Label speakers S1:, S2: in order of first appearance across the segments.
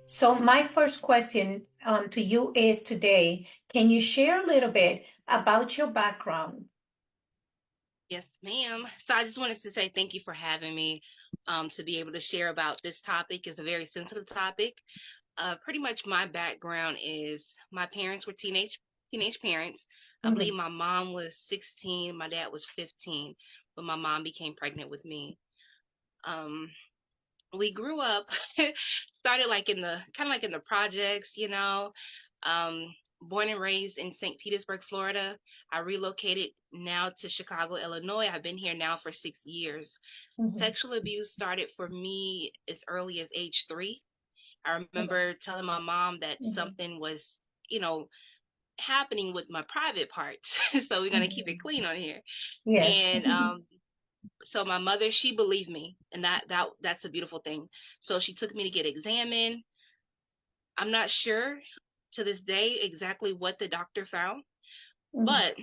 S1: So my first question to you is today, can you share a little bit about your background?
S2: Yes, ma'am. So I just wanted to say thank you for having me to be able to share about this topic. It's a very sensitive topic. Pretty much my background is my parents were teenage parents. I believe
S1: Mhm.
S2: my mom was 16, my dad was 15, when my mom became pregnant with me. Um, we grew up, started like in the kind of like in the projects, born and raised in St. Petersburg, Florida. I relocated now to Chicago, Illinois. I've been here now for 6 years.
S1: Mhm.
S2: Sexual abuse started for me as early as age 3. I remember telling my mom that
S1: Mhm.
S2: something was, you know, happening with my private parts. So we're gonna keep it
S1: Mhm.
S2: clean on here.
S1: Yes.
S2: And so my mother, she believed me, and that's a beautiful thing. So she took me to get examined. I'm not sure to this day exactly what the doctor found,
S1: Mhm.
S2: but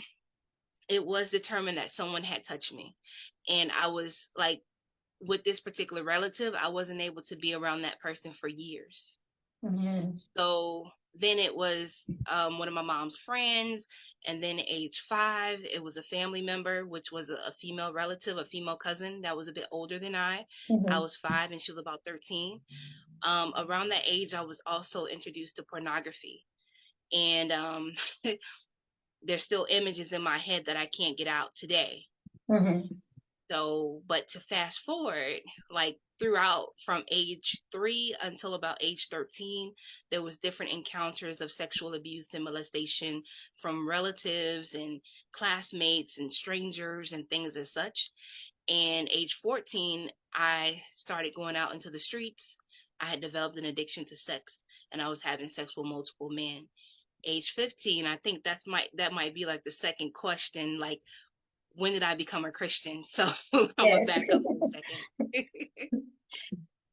S2: it was determined that someone had touched me. And I was like, with this particular relative, I wasn't able to be around that person for years.
S1: Mhm.
S2: So then it was one of my mom's friends. And then at age 5, it was a family member, which was a female relative, a female cousin that was a bit older than I. I
S1: Mhm.
S2: was 5 and she was about 13. Around that age, I was also introduced to pornography. And there's still images in my head that I can't get out today.
S1: Mhm.
S2: So, but to fast forward, like throughout from age 3 until about age 13, there was different encounters of sexual abuse and molestation from relatives and classmates and strangers and things as such. And age 14, I started going out into the streets. I had developed an addiction to sex and I was having sex with multiple men. Age 15, I think that might be like the second question, like when did I become a Christian? So I'm gonna
S1: Yes.
S2: back up for a second.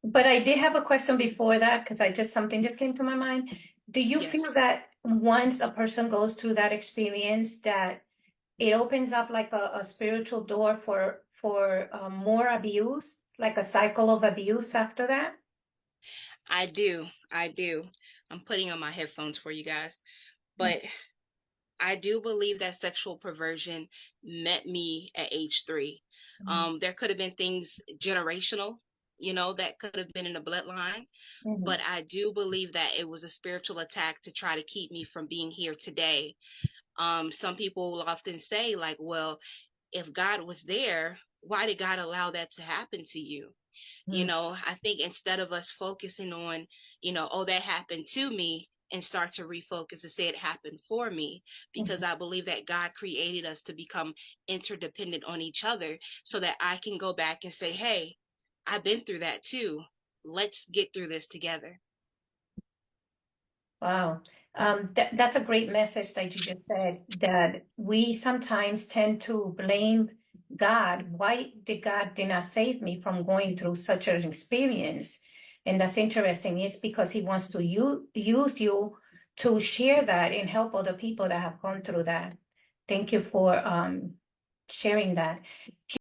S1: But I did have a question before that because I just something just came to my mind. Do you feel
S2: Yes,
S1: that once a person goes through that experience that it opens up like a spiritual door for more abuse, like a cycle of abuse after that?
S2: I do. I do. I'm putting on my headphones for you guys. But I do believe that sexual perversion met me at age 3.
S1: Mhm.
S2: There could have been things generational, that could have been in the bloodline. But
S1: Mhm.
S2: I do believe that it was a spiritual attack to try to keep me from being here today. Some people will often say, like, well, if God was there, why did God allow that to happen to you? I think instead of us focusing on, oh, that happened to me, and start to refocus and say it happened for me, because
S1: Mhm.
S2: I believe that God created us to become interdependent on each other so that I can go back and say, hey, I've been through that too. Let's get through this together.
S1: Wow. That's a great message that you just said, that we sometimes tend to blame God. Why did God did not save me from going through such an experience? And that's interesting. It's because he wants to use you to share that and help other people that have gone through that. Thank you for sharing that.